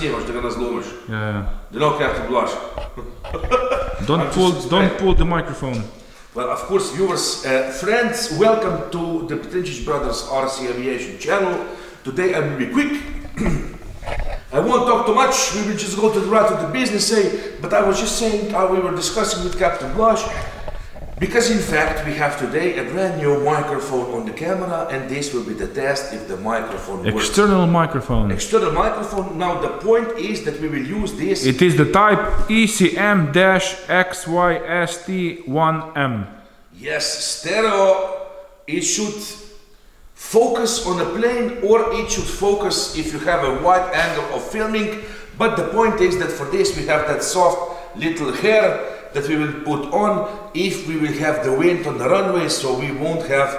Yeah. Don't pull the microphone. Well, of course, viewers, friends, welcome to the Petrincic Brothers RC Aviation channel. Today I will be quick. I won't talk too much, we will just go to the right of the business, but I was just saying how we were discussing with Captain Blaž, because in fact we have today a brand new microphone on the camera, and this will be the test if the microphone works. External microphone. External microphone. Now the point is that we will use this. It is the type ECM-XYST1M. Yes, stereo. It should focus on a plane, or it should focus if you have a wide angle of filming. But the point is that for this we have that soft little hair that we will put on if we will have the wind on the runway, so we won't have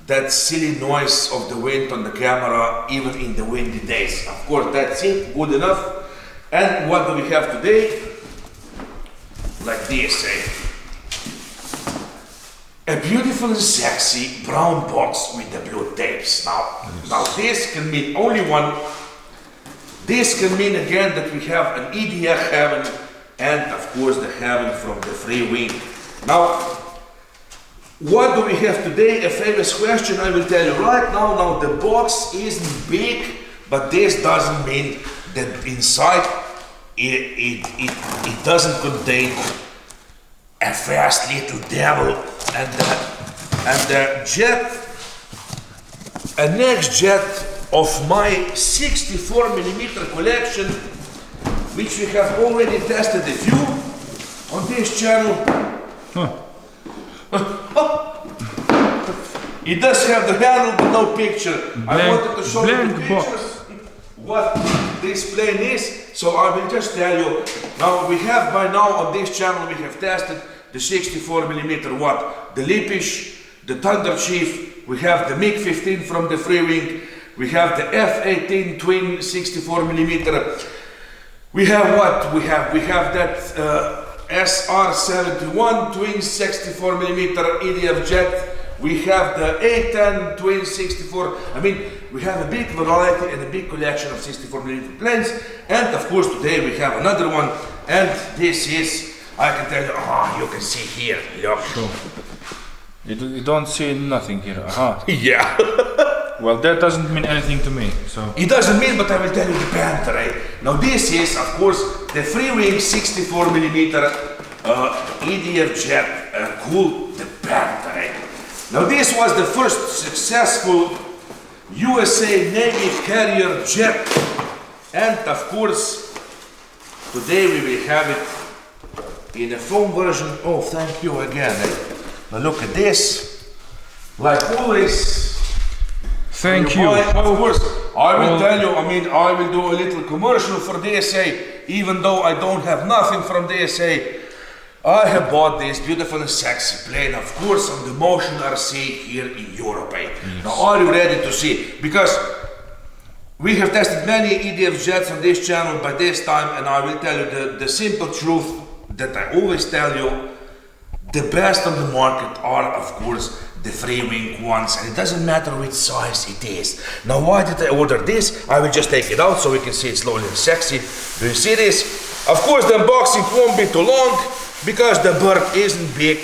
that silly noise of the wind on the camera even in the windy days. Of course, that's it, good enough. And what do we have today? Like this, a beautiful and sexy brown box with the blue tapes. Now this can mean only one. This can mean again that we have an EDF heaven, and of course the heaven from the Freewing. Now, what do we have today? A famous question I will tell you right now. Now the box isn't big, but this doesn't mean that inside it doesn't contain a fast little devil and the jet, a next jet of my 64mm collection, which we have already tested a few on this channel. It does have the handle but no picture. I wanted to show you the pictures what this plane is, so I will just tell you. Now we have by now on this channel we have tested the 64mm what? The LiPo, the Thunder Chief, we have the MiG-15 from the Freewing, we have the F-18 twin 64mm. We have what? We have that SR-71 twin 64mm EDF jet. We have the A-10 twin 64. I mean, we have a big variety and a big collection of 64mm planes. And of course today we have another one. And this is, I can tell you, you can see here. Look. Sure. You don't see nothing here. Yeah. Well, that doesn't mean anything to me, so... It doesn't mean, but I will tell you the Panther. Now this is, of course, the Freewing 64mm EDF jet, called the Panther. Now this was the first successful USA Navy carrier jet. And of course, today we will have it in a foam version. Oh, thank you again. Now look at this. Like always, thank you. Of course, I will tell you, I mean, I will do a little commercial for DSA, even though I don't have nothing from DSA. I have bought this beautiful and sexy plane, of course, on the Motion RC here in Europe. Yes. Now, are you ready to see? Because we have tested many EDF jets on this channel by this time, and I will tell you the simple truth that I always tell you. The best on the market are, of course, the Freewing ones, and it doesn't matter which size it is. Now, why did I order this? I will just take it out so we can see it slowly and sexy. Do you see this? Of course, the unboxing won't be too long because the bird isn't big,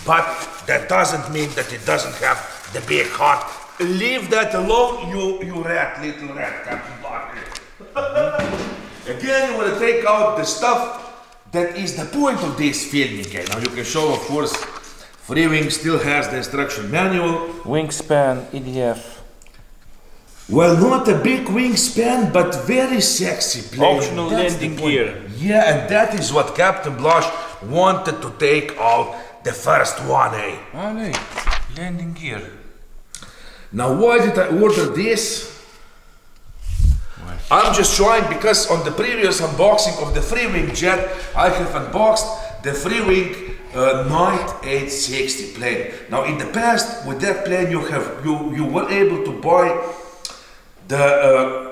but that doesn't mean that it doesn't have the big heart. Leave that alone, you rat, little rat, Captain Blaž. Again, you want to take out the stuff that is the point of this filming. Now you can show, of course, Freewing still has the instruction manual. Wingspan, EDF. Well, not a big wingspan, but very sexy plane. Optional landing gear. Yeah, and that is what Captain Blaž wanted to take out the first one, Oh, no. Landing gear. Now, why did I order this? I'm just trying because on the previous unboxing of the Freewing jet, I have unboxed the Freewing Night 860 plane. Now in the past, with that plane you were able to buy the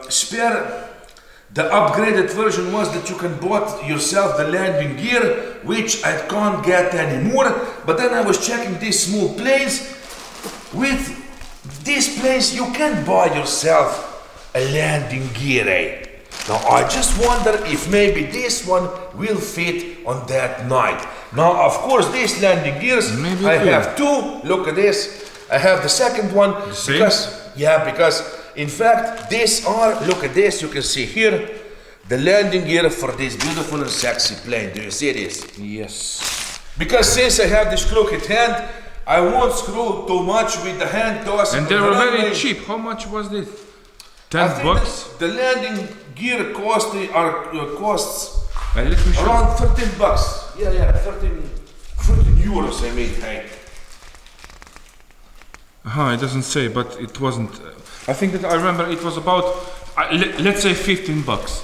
the upgraded version was that you can bought yourself the landing gear, which I can't get anymore. But then I was checking these small planes. With these planes you can buy yourself a landing gear, Now I just wonder if maybe this one will fit on that night. Now of course these landing gears, Maybe I it will. have two, look at this. I have the second one, same? because in fact these are, look at this, you can see here, the landing gear for this beautiful and sexy plane. Do you see this? Yes. Because since I have this crooked hand, I won't screw too much with the hand toss. And they were very cheap. How much was this? I 10 think bucks? that the landing gear costs Let me show. around 13 bucks. Yeah, 13 euros, I mean, hey. It doesn't say, but it wasn't. I think that I remember it was about, let's say 15 bucks.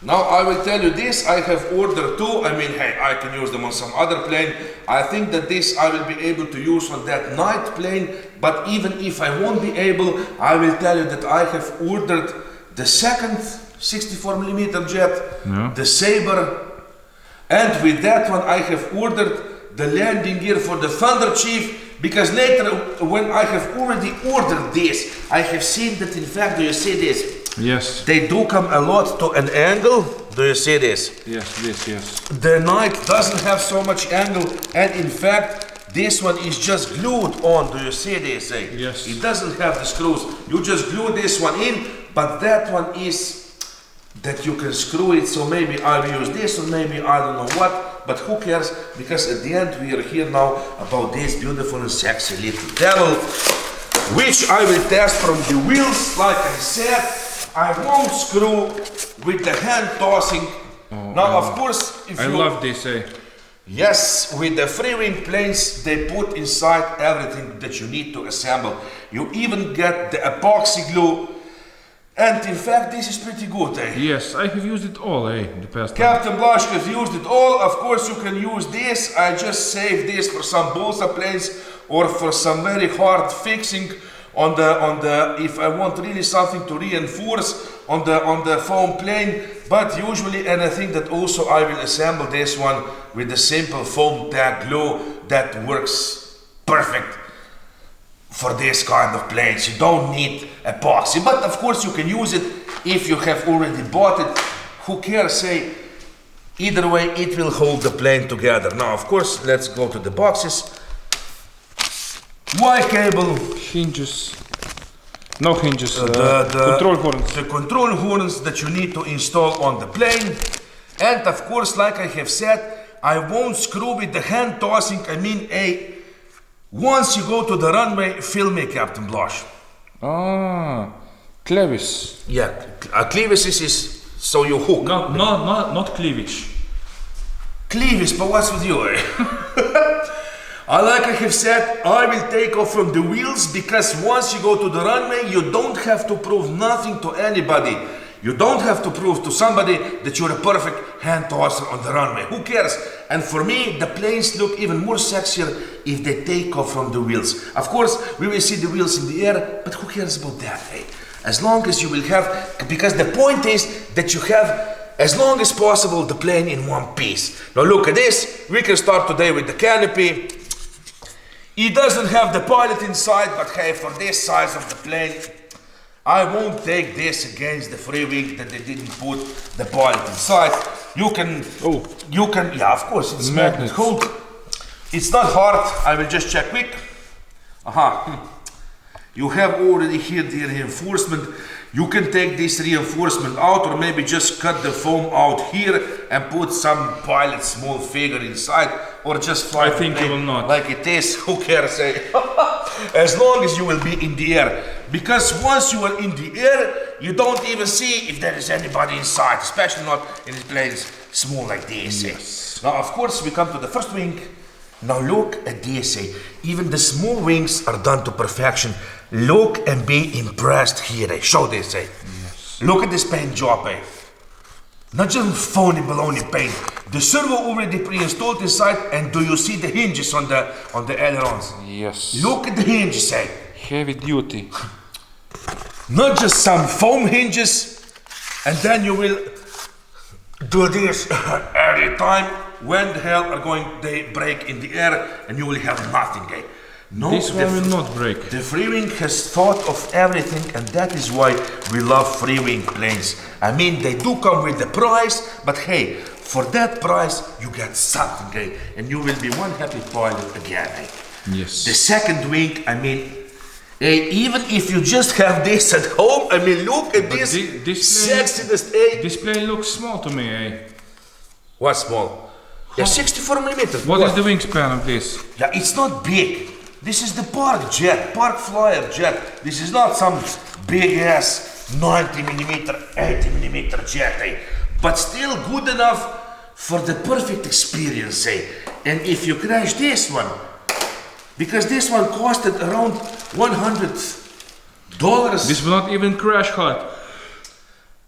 Now I will tell you this, I have ordered two, I mean, hey, I can use them on some other plane. I think that this I will be able to use on that night plane, but even if I won't be able, I will tell you that I have ordered the second 64mm jet, the Sabre, and with that one I have ordered the landing gear for the Thunder Chief, because later when I have already ordered this, I have seen that in fact, do you see this? Yes. They do come a lot to an angle. Do you see this? Yes, yes. The night doesn't have so much angle, and in fact this one is just glued on. Do you see this? Yes. It doesn't have the screws. You just glue this one in, but that one is that you can screw it, so maybe I'll use this or maybe I don't know what, but who cares, because at the end we are here now about this beautiful and sexy little devil, which I will test from the wheels. Like I said, I won't screw with the hand tossing. Now of course, if I love this, Yes, with the Freewing planes, they put inside everything that you need to assemble. You even get the epoxy glue. And in fact, this is pretty good, Yes, I have used it all, the past time. Captain Blash has used it all. Of course, you can use this. I just saved this for some balsa planes or for some very hard fixing on the if I want really something to reinforce on the foam plane. But usually, and I think that also I will assemble this one with the simple foam tag glue that works perfect for this kind of planes. You don't need epoxy, but of course you can use it if you have already bought it. Who cares, either way it will hold the plane together. Now of course, let's go to the boxes. Y cable, Hinges. No hinges, the control horns. The control horns that you need to install on the plane. And of course, like I have said, I won't screw with the hand tossing. I mean, once you go to the runway, film me, Captain Blash. Clevis. Yeah, a clevis is so you hook. Not cleavage. Clevis, but what's with you, Like I have said, I will take off from the wheels, because once you go to the runway, you don't have to prove nothing to anybody. You don't have to prove to somebody that you're a perfect hand tosser on the runway. Who cares? And for me, the planes look even more sexier if they take off from the wheels. Of course, we will see the wheels in the air, but who cares about that, As long as you will have, because the point is that you have, as long as possible, the plane in one piece. Now look at this. We can start today with the canopy. It doesn't have the pilot inside, but hey, for this size of the plane, I won't take this against the Freewing that they didn't put the pilot inside. You can, yeah, of course, it's magnet hold. It's not hard. I will just check quick. You have already here the reinforcement. You can take this reinforcement out, or maybe just cut the foam out here and put some pilot small figure inside, or just fly. I think you will not. Like it is. Who cares? As long as you will be in the air. Because once you are in the air, you don't even see if there is anybody inside, especially not in planes small like this. Yes. Now, of course, we come to the first wing. Now look at this. Even the small wings are done to perfection. Look and be impressed here. Show this. Yes. Look at this paint job. Not just phony baloney paint. The servo already pre-installed inside, and do you see the hinges on the ailerons? Yes. Look at the hinges. Heavy duty. Not just some foam hinges, and then you will do this every time. When the hell are they break in the air, and you will have nothing. No, This one will not break. The Freewing has thought of everything, and that is why we love Freewing planes. I mean, they do come with the price, but hey, for that price, you get something, eh? And you will be one happy pilot again, eh? Yes. The second wing, I mean, even if you just have this at home, I mean, look at this sexiness, eh? This plane looks small to me, eh? What small? Yeah, 64 millimeters. What is the wingspan of this? Yeah, it's not big. This is the park jet, park flyer jet. This is not some big ass 90 millimeter, 80 millimeter jet, eh? But still good enough for the perfect experience, eh? And if you crash this one, because this one costed around $100. This will not even crash hard.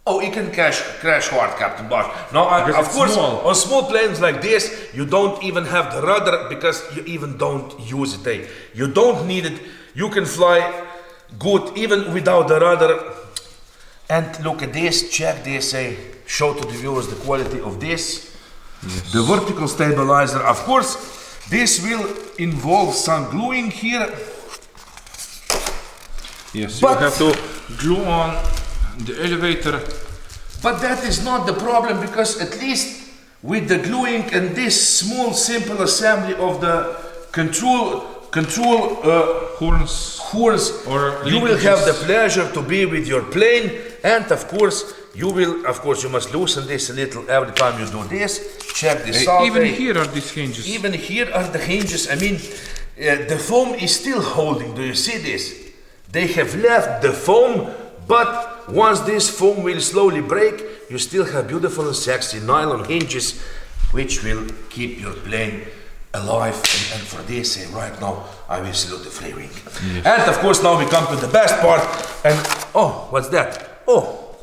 Oh, you can crash hard, Captain Bosch. Now, of course, small. on small planes like this, you don't even have the rudder because you even don't use it. Eh? You don't need it. You can fly good even without the rudder. And look at this, check this, eh? Show to the viewers the quality of this. Yes. The vertical stabilizer, of course, this will involve some gluing here. Yes, But you have to glue on the elevator. But that is not the problem, because at least with the gluing and this small simple assembly of the control Horns. Or you will have the linkages. pleasure to be with your plane, and of course you must loosen this a little every time you do this. Check this out. Even here are these hinges. Even here are the hinges. I mean, the foam is still holding. Do you see this? They have left the foam, but once this foam will slowly break, you still have beautiful and sexy nylon hinges, which will keep your plane alive. And for this, right now, I will salute the Freewing. Yes. And of course, now we come to the best part. And oh, what's that? Oh,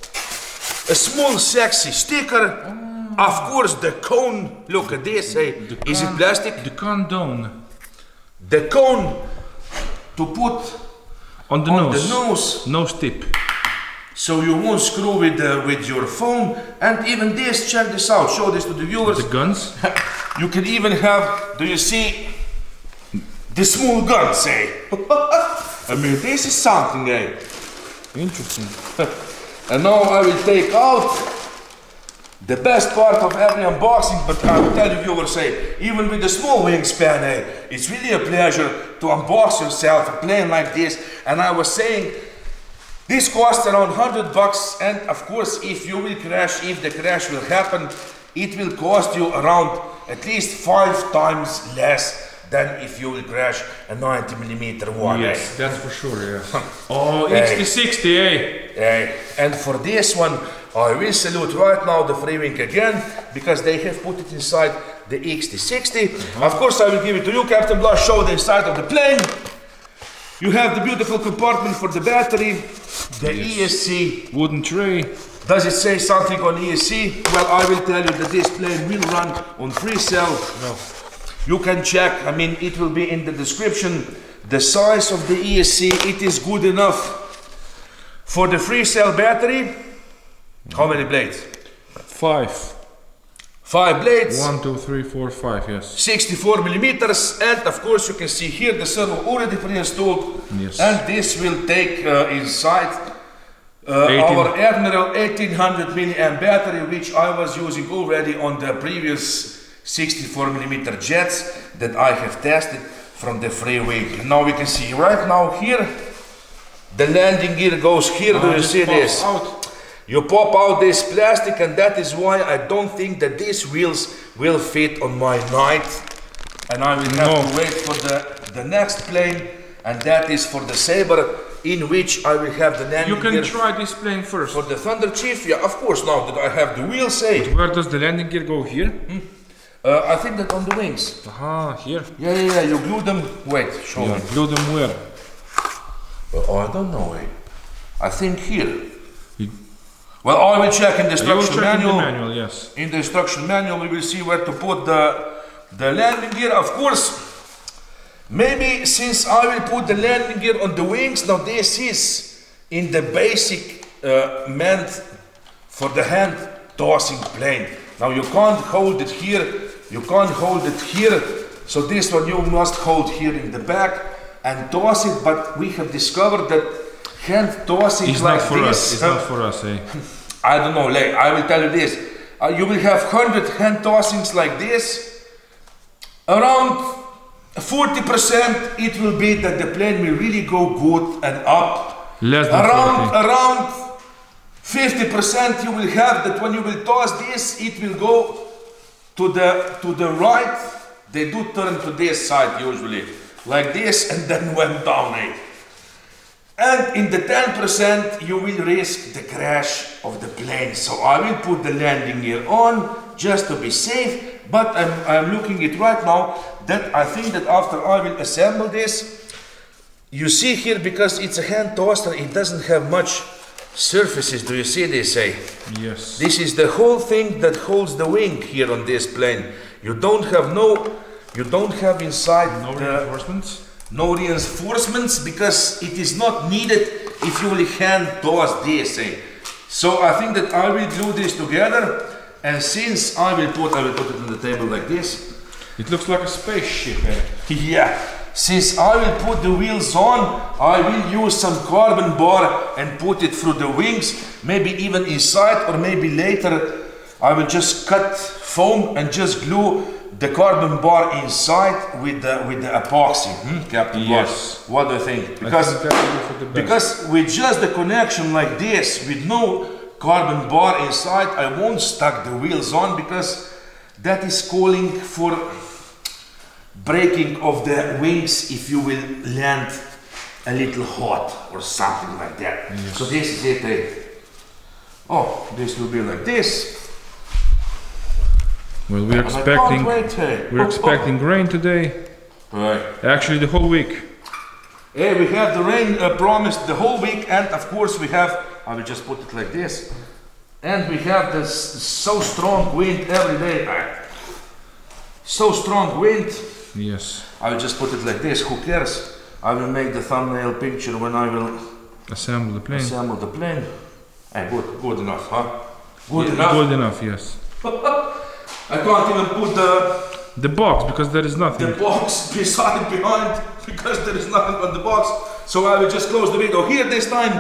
a small sexy sticker. Of course, the cone. Look at this. Is it plastic? The condone. The cone to put On the on nose. the nose, Nose tip. so you won't screw with your phone. And even this, check this out. Show this to the viewers. The guns. You can even have. Do you see the small guns? I mean, this is something, Interesting. And now I will take out the best part of every unboxing, but I will tell you viewers, even with the small wingspan, it's really a pleasure to unbox yourself a plane like this. And I was saying, this costs around $100, and of course, if you will crash, if the crash will happen, it will cost you around at least 5 times less than if you will crash a 90 millimeter one. Yes, that's for sure, yes. Oh, XT60, And for this one, I will salute right now the Freewing again, because they have put it inside the XT60. Of course, I will give it to you, Captain Blush. Show the inside of the plane. You have the beautiful compartment for the battery, the ESC. Wooden tray. Does it say something on ESC? Well, I will tell you that this plane will run on free cell. No. You can check, I mean, it will be in the description. The size of the ESC, it is good enough. For the free cell battery, how many blades? 5. 5 blades. 1, 2, 3, 4, 5, yes. 64 millimeters, and of course you can see here the servo already pre-installed. Yes. And this will take inside our Admiral 1800 milliamp battery, which I was using already on the previous 64 millimeter jets that I have tested from the Freewing. And now we can see right now here, the landing gear goes here. Do you see this? You pop out this plastic, and that is why I don't think that these wheels will fit on my night. And I will have to wait for the next plane, and that is for the Sabre, in which I will have the landing gear. You can try this plane first. For the Thunder Chief, yeah, of course, now that I have the wheels, Where does the landing gear go? Here? I think that on the wings. Aha, here. Yeah, you glue them. Wait, show me. Glue them where? I don't know. I think here. Well, I will check in the instruction manual. In the manual, yes. In the instruction manual, we will see where to put the landing gear. Of course, maybe since I will put the landing gear on the wings, now this is in the basic meant for the hand tossing plane. Now you can't hold it here, you can't hold it here, so this one you must hold here in the back. and toss it, but we have discovered that hand tossing It's like not for this. us. It's not for us, eh? I don't know, like, I will tell you this. You will have 100 hand tossings like this. Around 40% it will be that the plane will really go good and up. Less than 40. Around 50% you will have that when you will toss this, it will go to the right. They do turn to this side usually, like this, and then went down, eh? And in the 10% you will risk the crash of the plane. So I will put the landing gear on just to be safe, but I'm looking at right now that I think that after I will assemble this, you see here, because it's a hand toaster, it doesn't have much surfaces. Do you see this, eh? Yes. This is the whole thing that holds the wing here on this plane. You don't have inside No reinforcements? no reinforcements, because it is not needed if you will hand toss this, eh? So I think that I will glue this together, and since I will put it on the table like this. It looks like a spaceship, eh? Yeah. Since I will put the wheels on, I will use some carbon bar and put it through the wings, maybe even inside, or maybe later I will just cut foam and just glue the carbon bar inside with the epoxy. Captain Yes. Boss, what do you think? I think that will be for the best. Because with just the connection like this, with no carbon bar inside, I won't stuck the wheels on, because that is calling for breaking of the wings if you will land a little hot or something like that. Yes. So this is it. Eh? Oh, this will be like this. Well, we're And I can't wait, eh? we're expecting rain today. Right. Actually, the whole week. Hey, we have the rain promised the whole week, and of course we have, I will just put it like this, and we have this so strong wind every day. So strong wind. Yes. I will just put it like this, who cares? I will make the thumbnail picture when I will Assemble the plane. assemble the plane. Hey, good enough, huh? Good Yeah, enough. Good enough, yes. I can't even put The box, because there is nothing. the box behind, because there is nothing on the box. So I will just close the window here this time.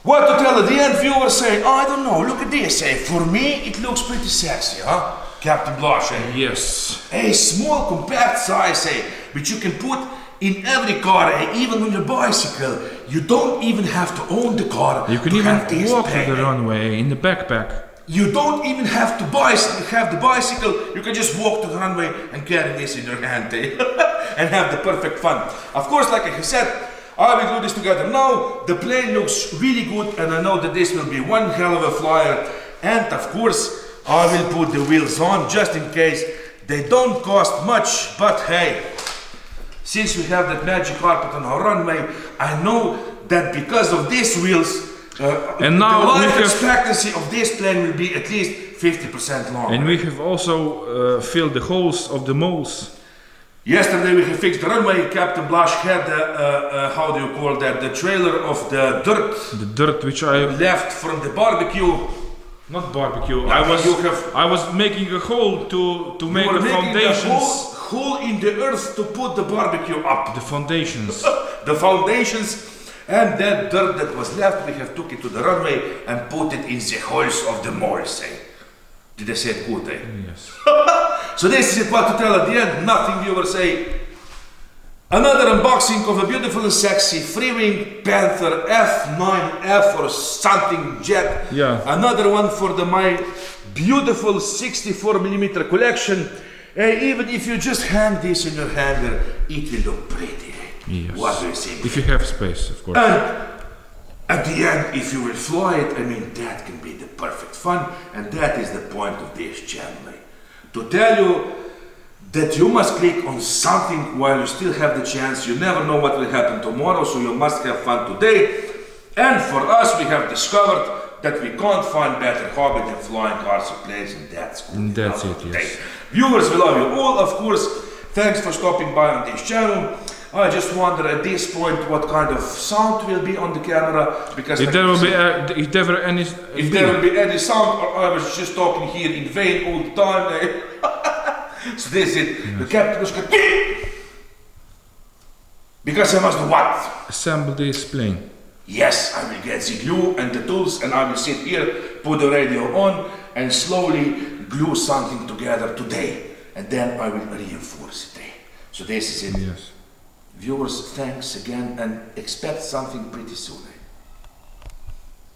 What to tell at the end, viewers say, oh, I don't know, look at this, eh? For me, it looks pretty sexy, huh? Captain Blush, eh? Yes. A small compact size, eh? Which you can put in every car, eh? Even on your bicycle. You don't even have to own the car. You can to even have this walk plane, to the eh? runway in the backpack. You don't even have to have the bicycle. You can just walk to the runway and carry this in your hand, eh? And have the perfect fun. Of course, like I said, I will glue this together now. The plane looks really good, and I know that this will be one hell of a flyer. And of course, I will put the wheels on just in case. They don't cost much, but hey, since we have that magic carpet on our runway, I know that because of these wheels, And now the we life have- expectancy of this plane will be at least 50% longer. And we have also filled the holes of the moles. Yesterday we have fixed the runway. Captain Blush had the, how do you call that, the trailer of the dirt The dirt which I... left from the barbecue. Not barbecue. I I was making a hole to make were the making foundations. hole in the earth to put the barbecue up. The foundations. The foundations, and that dirt that was left, we have took it to the runway and put it in the holes of the moles. Eh? Did I say it good? Eh? Yes. So this is what to tell at the end. Nothing viewers say. Another unboxing of a beautiful and sexy Freewing Panther F9F or something jet. Yeah. Another one for my beautiful 64mm collection. Even if you just hang this in your hanger, it will look pretty. Yes. What do you think? If you have space, of course. And at the end, if you will fly it, I mean, that can be the perfect fun, and that is the point of this channel. To tell you that you must click on something while you still have the chance. You never know what will happen tomorrow, so you must have fun today. And for us, we have discovered that we can't find better hobby than flying cars or planes, and that's good. And that's enough it, today. yes. Viewers, we love you all, of course. Thanks for stopping by on this channel. I just wonder at this point what kind of sound will be on the camera, because If there will be if there were any if there will be any sound, or I was just talking here in vain all the time. So this is it. The captain was going, Because I must do what? Assemble this plane. Yes, I will get the glue and the tools and I will sit here, put the radio on and slowly glue something together today. And then I will reinforce it. So this is it. Yes. Viewers, thanks again and expect something pretty soon.